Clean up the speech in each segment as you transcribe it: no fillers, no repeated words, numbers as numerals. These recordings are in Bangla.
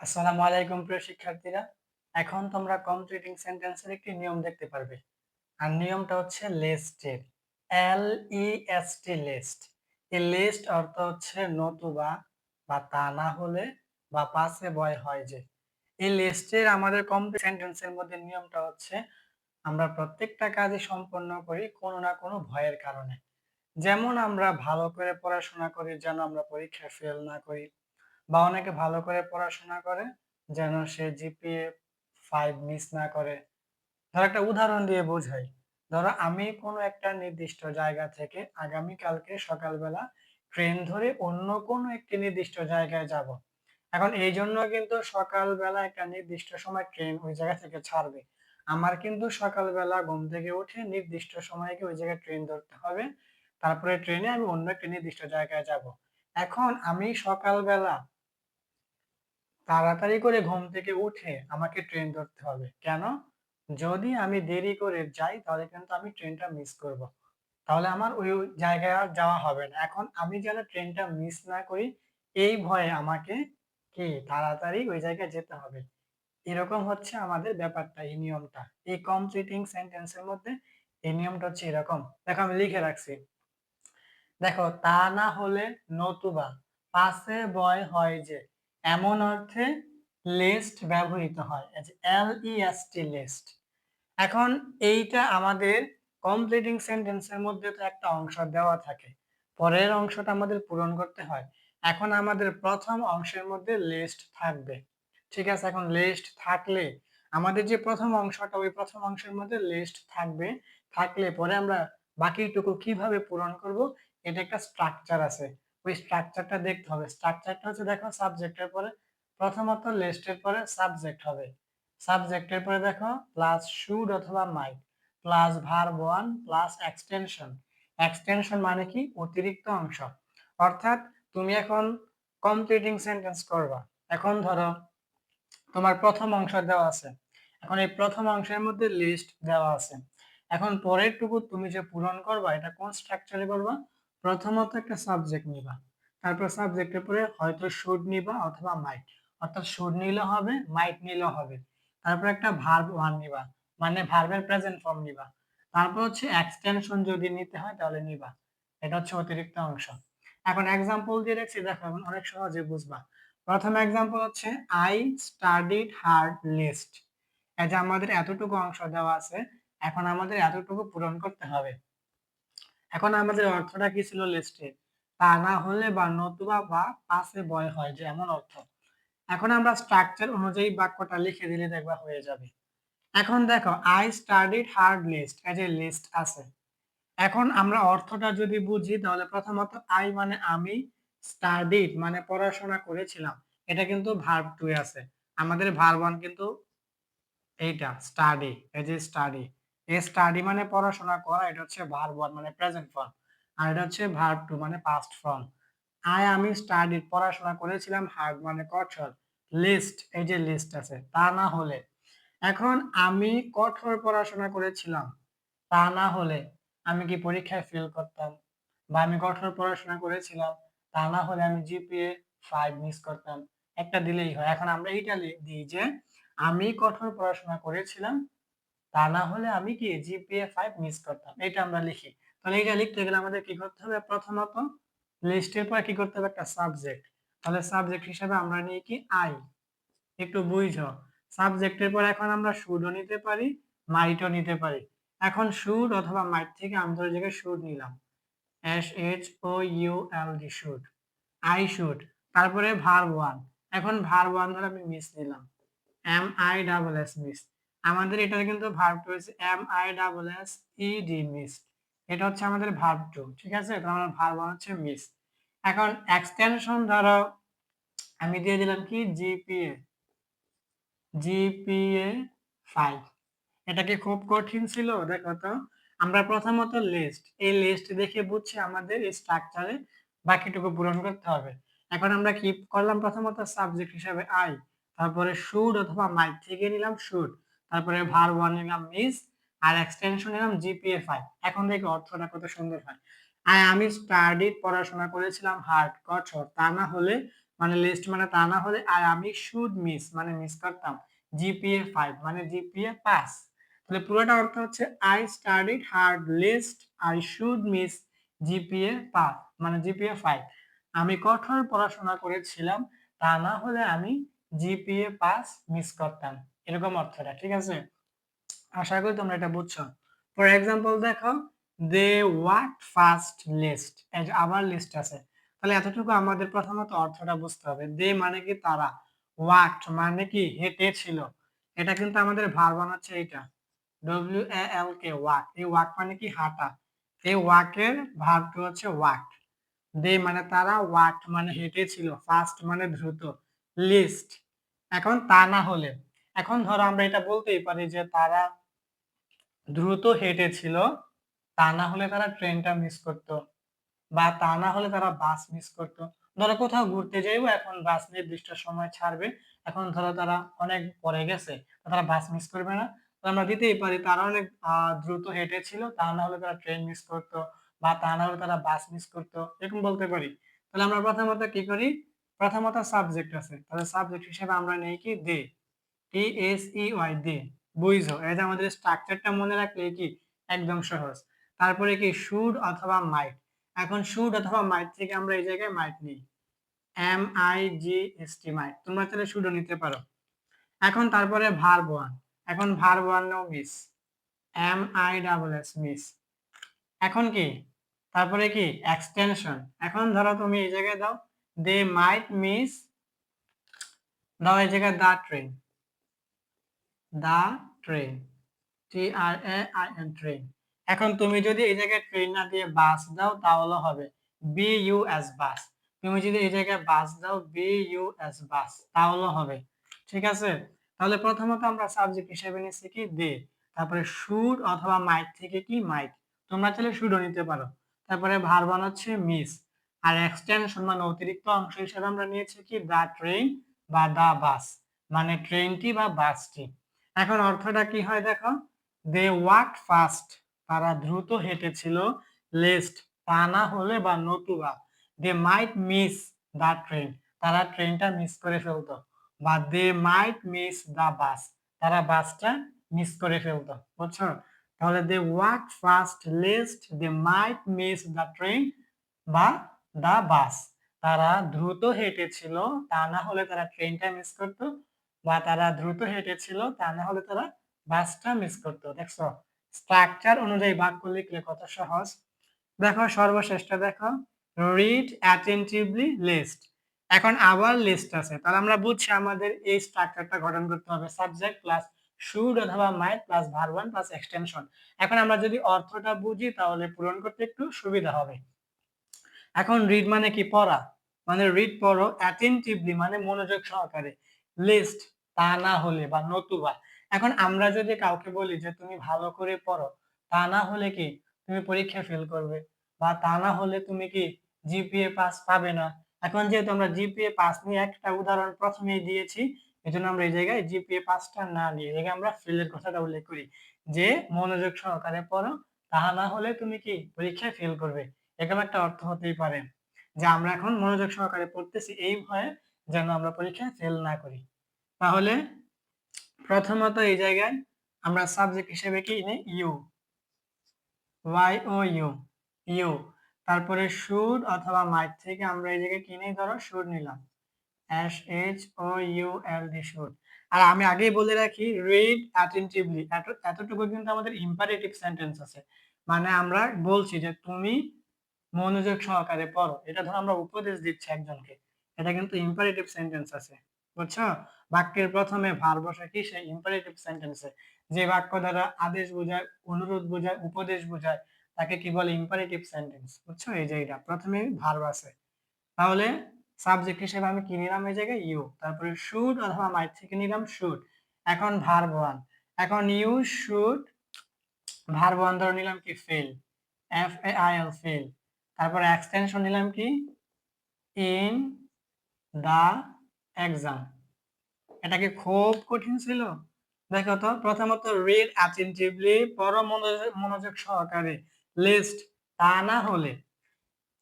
আসসালামু আলাইকুম প্রিয় শিক্ষার্থীরা। এখন তোমরা কমপ্লিটিং সেন্টেন্সের একটি নিয়ম দেখতে পারবে। আর নিয়মটা হচ্ছে লেস্টের। L-E-S-T least. এই লেস্ট অর্থ হচ্ছে নতুবা বা তা না হলে বা পাছে বয় হয় যে। এই লেস্টের আমাদের কমপ্লিট সেন্টেন্সের মধ্যে নিয়মটা হচ্ছে আমরা প্রত্যেকটা কাজই সম্পন্ন করি কোনো না কোনো ভয়ের কারণে। যেমন আমরা ভালো করে পড়াশোনা করি যেন আমরা পরীক্ষায় ফেল না করি। বা অনেকে ভালো করে পড়াশোনা করে যেন সে জিপিএ 5 মিস না করে। ধরো একটা উদাহরণ দিয়ে বোঝাই। ধরো আমি কোনো একটা নির্দিষ্ট জায়গা থেকে আগামীকালকে সকালবেলা ট্রেন ধরে অন্য কোনো একটি নির্দিষ্ট জায়গায় যাব। এখন এই জন্য কিন্তু সকালবেলা একটা নির্দিষ্ট সময় ট্রেন ওই জায়গা থেকে ছাড়বে। আমার কিন্তু সকালবেলা ঘুম থেকে উঠে নির্দিষ্ট সময়ে ওই জায়গায় ট্রেন ধরতে হবে। তারপরে ট্রেনে আমি অন্য একটি নির্দিষ্ট জায়গায় যাব। এখন আমি সকালবেলা তাড়াতাড়ি করে ঘুম থেকে উঠে আমাকে ট্রেন ধরতে হবে। কেন? যদি আমি দেরি করে যাই তাহলে কিন্তু আমি ট্রেনটা মিস করব। তাহলে আমার ওই জায়গায় আর যাওয়া হবে না। এখন আমি যেন ট্রেনটা মিস না করি এই ভয়ে আমাকে কি তাড়াতাড়ি ওই জায়গায় যেতে হবে। এরকম হচ্ছে আমাদের ব্যাপারটা, এই নিয়মটা। এই কমপ্লিটিং সেন্টেন্স এর মধ্যে এই নিয়মটা হচ্ছে এরকম। দেখো আমি লিখে রাখছি। দেখো তা না হলে নতুবা পাছে বয় হয় যে এমন অর্থে লেস্ট ব্যবহৃত হয়। L-E-S-T least. এখন এইটা আমাদের কমপ্লিটিং সেন্টেন্সের মধ্যে তো একটা অংশ দেওয়া থাকে, পরের অংশটা আমাদের পূরণ করতে হয়। এখন আমাদের প্রথম অংশের মধ্যে লিস্ট থাকবে। ঠিক আছে, এখন লিস্ট থাকলে আমাদের যে প্রথম অংশটা ওই প্রথম অংশের মধ্যে লিস্ট থাকবে। থাকলে পরে আমরা বাকিটুকু কিভাবে পূরণ করব এটা একটা স্ট্রাকচার আছে। ওই স্ট্রাকচারটা দেখতে হবে। স্ট্রাকচারটা হচ্ছে দেখো সাবজেক্টের পরে প্রথমত লিস্টের পরে সাবজেক্ট হবে। সাবজেক্টের পরে দেখো প্লাস শুড অথবা মাইট plus verb one plus extension. Extension মানে কি? অতিরিক্ত অংশ। অর্থাৎ তুমি এখন কমপ্লিটিং সেন্টেন্স করবা। এখন ধরো তোমার প্রথম অংশ দেওয়া আছে। এখন এই প্রথম অংশের মধ্যে লিস্ট দেওয়া আছে। এখন পরের টুকু তুমি যে পূরণ করবা এটা কোন স্ট্রাকচারে করবা? প্রথমত একটা সাবজেক্ট নিবা, তারপর সাবজেক্টের পরে হয়তো শুড নিবা অথবা মাইট। অর্থাৎ শুড নিলে হবে, মাইট নিলেও হবে। তারপর একটা ভার্ব ওয়ান নিবা, মানে ভার্বের প্রেজেন্ট ফর্ম নিবা। তারপর হচ্ছে এক্সটেনশন যদি নিতে হয় তাহলে নিবা। এটা হচ্ছে অতিরিক্ত অংশ। এখন এক্সাম্পল দিয়ে রাখছি, দেখো এখন অনেক সহজে বুঝবা। প্রথম এক্সাম্পল হচ্ছে আই স্টাডিড হার্ড লিস্ট। এই যে আমাদের এতটুকু অংশ দেওয়া আছে, এখন আমাদের এতটুকু পূরণ করতে হবে। এখন আমাদের অর্থটা কি ছিল লিস্টে? তা না হলে বা নতুবা বা পাশে বয় হয় যে এমন অর্থ। এখন আমরা স্ট্রাকচার অনুযায়ী বাক্যটা লিখে দিলে দেখবা হয়ে যাবে। এখন দেখো আই স্টাডিড হার্ড লিস্ট, এই যে লিস্ট আছে। এখন আমরা অর্থটা যদি বুঝি তাহলে প্রথমত আই মানে আমি, স্টাডিড মানে পড়াশোনা করেছিলাম। এটা কিন্তু ভার্ব টু এ আছে। আমাদের ভার্ব ওয়ান কিন্তু এইটা স্টাডি, এই যে স্টাডি। এই স্টাডি মানে পড়াশোনা করা, এটা হচ্ছে ভার্ব ওয়ান মানে প্রেজেন্ট ফর্ম। আর এটা হচ্ছে ভার্ব টু মানে পাস্ট ফর্ম। আমি স্টাডিড পড়াশোনা করেছিলাম, হার্ড মানে কঠোর। লিস্ট এই যে লিস্ট আছে। তা না হলে, এখন আমি কঠোর পড়াশোনা করেছিলাম, তা না হলে আমি কি পরীক্ষায় ফেল করতাম? বা আমি কঠোর পড়াশোনা করেছিলাম, তা না হলে আমি জিপিএ 5 মিস করতাম। একটা দিলেই হয়। এখন আমরা এইটা দিই যে আমি কঠোর পড়াশোনা করেছিলাম, তা না হলে আমি কি জিপিএ 5 মিস করতাম। এটা আমরা লিখি। তাহলে এটা লিখতে গেলে আমাদের কি করতে হবে? প্রথমত লিস্টের পর কি করতে হবে? একটা সাবজেক্ট। তাহলে সাবজেক্ট হিসেবে আমরা নিই কি আই। একটু বুঝো, সাবজেক্টের পর এখন আমরা শুডও নিতে পারি, মাইটও নিতে পারি। এখন শুড অথবা মাইট থেকে আমি ধরে জায়গায় শুড নিলাম, SHOULD শুড। I should. তারপরে ভার্ব ওয়ান। এখন ভার্ব ওয়ান ধরে আমি মিস নিলাম, MISS মিস। আমাদের এটার কিন্তু ভার্ব টু হচ্ছে MISSED মিস। এটা হচ্ছে আমাদের ভার্ব টু। ঠিক আছে, তো আমার ভার্ব ওয়ান হচ্ছে মিস। এখন এক্সটেনশন ধরো আমি দিয়ে দিলাম কি জিপিএ 5। এটা কি খুব কঠিন ছিল? দেখো তো, আমরা প্রথমত লিস্ট, এই লিস্ট দেখে বুঝছি আমাদের এই স্ট্রাকচারে বাকিটুকু পূরণ করতে হবে। এখন আমরা কি করলাম? প্রথমত সাবজেক্ট হিসাবে আই, তারপরে শুড অথবা মাইট থেকে নিলাম শুড, তারপরে ভার্ব ওয়ান নিলাম মিস, আর এক্সটেনশন নিলাম জিপিএ 5। এখন দেখো অর্থটা কত সুন্দর হয়। আমি স্টাডিড পড়াশোনা করেছিলাম হার্ড কঠোর, তা না হলে মানে লিস্ট মানে তা না হলে, আর আমি শুড মিস মানে মিস করতাম জিপিএ 5 মানে জিপিএ পাস। তাহলে পুরোটা অর্থ হচ্ছে I studied hard lest I should miss GPA pass মানে জিপিএ 5। আমি কঠোর পড়াশোনা করেছিলাম, তা না হলে আমি জিপিএ পাস মিস করতাম, এরকম অর্থটা। ঠিক আছে, আশা করি তোমরা এটা বুঝছো। ফর এক্সাম্পল দেখো, দে ওয়ার্ক ফাস্ট লিস্ট, এই যে আবার লিস্ট আছে। তাহলে এতটুকু আমাদের প্রথমত অর্থটা বুঝতে হবে। দে মানে কি তারা, ওয়ার্কড মানে কি হেঁটে ছিল। এটা কিন্তু আমাদের ভার বানাচ্ছে এইটা WALK ওয়াক। এই ওয়াক মানে কি হাঁটা। এই ওয়াকের ভার্বটা হচ্ছে ওয়াক। দে মানে তারা, ওয়াক মানে হেঁটেছিল, ফাস্ট মানে দ্রুত, লিস্ট। এখন তা না হলে, এখন ধরো আমরা এটা বলতেই পারি যে তারা দ্রুত হেঁটেছিল, তা না হলে তারা ট্রেনটা মিস করতো, বা তা না হলে তারা বাস মিস করতো। ধরো কোথাও ঘুরতে যাইবো, এখন বাস নির্দিষ্ট সময় ছাড়বে, এখন ধরো তারা অনেক পরে গেছে, তারা বাস মিস করবে না। তো আমরা দিতেই পারি তারা অনেক দ্রুত হেঁটেছিল, তা না হলে তারা ট্রেন মিস করতো, বা তা না হলে তারা বাস মিস করতো, এরকম বলতে পারি। তাহলে আমরা প্রথমত কি করি, প্রথমত সাবজেক্ট আছে, তাহলে সাবজেক্ট হিসেবে আমরা নেই কি দে, TSEY দে। বুঝছো, এই যে আমাদের স্ট্রাকচারটা মনে রাখলে কি একদম সহজ। তারপরে কি শুড অথবা মাইট। এখন শুড অথবা মাইট থেকে আমরা এই জায়গায় মাইট নিই, MIGST মাইট। তোমরা চাইলে শুডও নিতে পারো। এখন তারপরে ভার্ব ওয়ান, এখন ভার্ব ওয়ান নাও মিস, MISS মিস। এখন কি, তারপরে কি এক্সটেনশন। এখন ধরো তুমি এই জায়গায় দাও দে মাইট মিস, দাও এই জায়গায় the train, the train, TRAIN train. এখন তুমি যদি এই জায়গায় ট্রেন না দিয়ে বাস দাও তাহলে হবে BUS বাস। তুমি যদি এই জায়গায় বাস দাও BUS বাস তাহলে হবে। ঠিক আছে, তাহলে প্রথমত আমরা সাবজেক্ট হিসেবে নিচ্ছি কি দে, তারপরে শুড অথবা মাইট থেকে কি মাইট, তোমরা চাইলে শুডও নিতে পারো। তারপরে ভার্ব হচ্ছে মিস, আর এক্সটেনশন মানে অতিরিক্ত অংশ হিসেবে আমরা নিয়েছি কি দা ট্রেন বা দা বাস মানে ট্রেনটি বা বাসটি। এখন অর্থটা কি হয় দেখো, দে ওয়াক ফাস্ট তারা দ্রুত হেঁটেছিল, লেস্ট তা না হলে বা নতুবা, দে মাইট মিস দা ট্রেন তারা ট্রেনটা মিস করে ফেলতো, বা দে মাইট মিস দা বাস তারা বাসটা মিস করে ফেলতো। বুঝছো, তাহলে they walk fast lest they might miss the train বা দা বাস, তারা দ্রুত হেঁটেছিল তা না হলে তারা ট্রেনটা মিস করতো, বা তারা দ্রুত হেঁটেছিল তা না হলে তারা বাসটা মিস করতো। দেখছো, স্ট্রাকচার অনুযায়ী বাক্য লিখলে কত সহজ। দেখো সর্বশেষটা দেখো, রিড অ্যাটেন্টিভলি লিস্ট। এখন আবার লিস্ট আছে, তাহলে আমরা বুঝছি আমাদের এই স্ট্রাকচারটা গঠন করতে হবে সাবজেক্ট প্লাস শুড অথবা মাইট plus verb one plus extension. এখন আমরা যদি অর্থটা বুঝি তাহলে পূরণ করতে একটু সুবিধা হবে। এখন রিড মানে কি পড়া, মানে রিড পড়ো, অ্যাটেন্টিভলি মানে মনোযোগ সহকারে, লিস্ট তা না হলে বা নতুবা। এখন আমরা যদি কাউকে বলি যে তুমি ভালো করে পড়ো, তা না হলে কি তুমি পরীক্ষা ফেল করবে, বা তা না হলে তুমি কি জিপিএ পাস পাবে না। এখন যেহেতু আমরা জিপিএ পাস নিয়ে একটা উদাহরণ প্রথমেই দিয়েছি, এজন্য আমরা এই জায়গায় জিপিএ পাসটা না নিয়ে এই জায়গায় আমরা ফেলের কথাটা উল্লেখ করি, যে মনোযোগ সহকারে পড়ো, তা না হলে তুমি কি পরীক্ষায় ফেল করবে। এরকম একটা অর্থ হতেই পারে যে আমরা এখন মনোযোগ সহকারে পড়তেছি এই ভয়ে যেন আমরা পরীক্ষায় ফেল না করি। তাহলে প্রথমত এই জায়গায় আমরা সাবজেক্ট হিসেবে কি নেই ইউ, YOU ইউ। তারপরে শুড অথবা মাইট থেকে আমরা এই জায়গায় কি নেই, ধরো শুড নিলাম, SHOULD শুড। আর আমি আগেই বলে রাখি রিড অ্যাটেন্টিভলি, এতটুকু কিন্তু আমাদের ইম্পারেটিভ সেন্টেন্স আছে, মানে আমরা বলছি যে তুমি মনোযোগ সহকারে পড়ো, এটা ধরো আমরা উপদেশ দিচ্ছি একজনকে, এটা কিন্তু ইম্পারেটিভ সেন্টেন্স আছে। বুঝছো, বাক্যের প্রথমে ভার বসে কি সেই ইম্পারেটিভ সেন্টেন্সে, যে বাক্য দ্বারা আদেশ বোঝায়, অনুরোধ বোঝায়, উপদেশ বোঝায়, তাকে কি বলে ইম্পারেটিভ সেন্টেন্স। বুঝছো, এই যে এটা প্রথমে ভার্ব আছে। তাহলে সাবজেক্ট হিসেবে আমি কি নিলাম এই জায়গায় ইউ, তারপরে শুড অথবা মাইট থেকে নিলাম শুড। এখন ভার্ব ওয়ান, এখন ইউ শুড, ভার্ব ওয়ান ধরে নিলাম কি ফেল, FAIL ফেল। তারপর এক্সটেনশন নিলাম কি ইন দা এক্সাম। এটা কি খুব কঠিন ছিল? দেখো তো, প্রথমত রিড অ্যাটেন্টিভলি, পড়ো মনোযোগ সহকারে, লিস্ট তা না হলে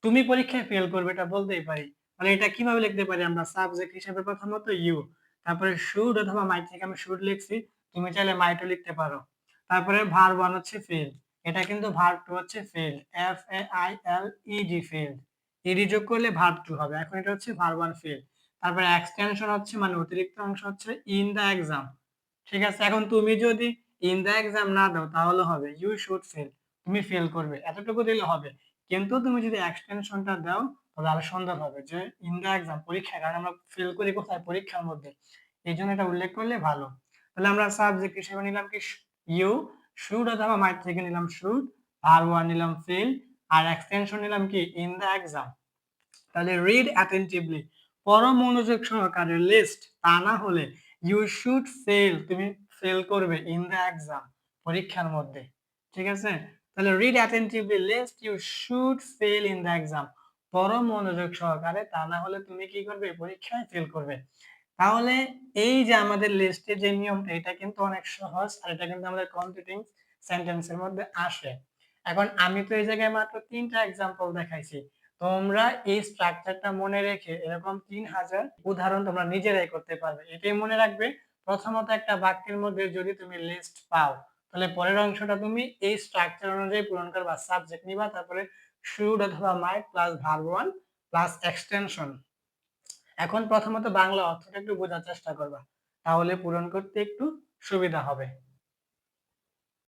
তুমি পরীক্ষায় ফেল করবে, এটা বলতেই পারি। মানে এটা কিভাবে লিখতে পারি আমরা? সাবজেক্ট হিসেবে প্রথমত ইউ, তারপরে শুড অথবা মাইট থেকে আমি শুড লিখছি। তুমি চাইলে মাইটও লিখতে পারো। তারপরে ভার্ব 1 হচ্ছে ফিল। এটা কিন্তু ভার্ব 2 হচ্ছে ফিল। FAILED feel. ইডি যোগ করলে ভার্ব 2 হবে। এখন এটা হচ্ছে ভার্ব 1 ফিল। তারপরে এক্সটেনশন হচ্ছে মানে অতিরিক্ত অংশ হচ্ছে ইন দ্য এক্সাম। ঠিক আছে? এখন তুমি যদি ইন দ্য এক্সাম না দাও তাহলে হবে ইউ শুড ফেল। তুমি ফেল করবে। এতটুকু দিলে হবে। কিন্তু তুমি যদি এক্সটেনশনটা দাও তাহলে আরো সুন্দর হবে যে ইন দ্য এক্সাম পরীক্ষায়, কারণ আমরা ফেল করি কোথায়? পরীক্ষার মধ্যে। এইজন্য এটা উল্লেখ করলে ভালো। তাহলে আমরা সাবজেক্ট হিসেবে নিলাম কি ইউ, শুড অথবা মাইট থেকে নিলাম শুড, ভার্ব 1 নিলাম ফিল, আর এক্সটেনশন নিলাম কি ইন দ্য এক্সাম। তাহলে রিড অ্যাটেনটিভলি, পড়ো মনোযোগ সহকারে লিস্ট, তা না হলে ইউ শুড ফেল, তুমি ফেল করবে ইন দ্য এক্সাম, পরীক্ষার মধ্যে। ঠিক আছে? তাহলে read attentively lest you should fail in the exam, পড়ো মনোযোগ সহকারে, তা না হলে তুমি কি করবে? পরীক্ষায় ফেল করবে। তাহলে এই যে আমাদের লিস্টে যে নিয়মটা, এটা কিন্তু অনেক সহজ, আর এটা কিন্তু আমাদের কমপ্লিটিং সেন্টেন্সের মধ্যে আসে। এখন আমি তো এই জায়গায় মাত্র ৩টা এক্সাম্পল দেখাইছি। তোমরা এই স্ট্রাকচারটা মনে রেখে এরকম ৩০০০ উদাহরণ তোমরা নিজেরাই করতে পারবে। এটাই মনে রাখবে, প্রথমত একটা বাক্যের মধ্যে যদি তুমি লিস্ট পাও, তাহলে পরের অংশটা তুমি এই স্ট্রাকচার অনুযায়ী পূরণ করবা। সাবজেক্ট নিবা, তারপরে শুড অথবা মাইট প্লাস ভার্ব 1 প্লাস এক্সটেনশন। এখন প্রথমত বাংলা অর্থটা একটু বোঝার চেষ্টা করবা, তাহলে পূরণ করতে একটু সুবিধা হবে।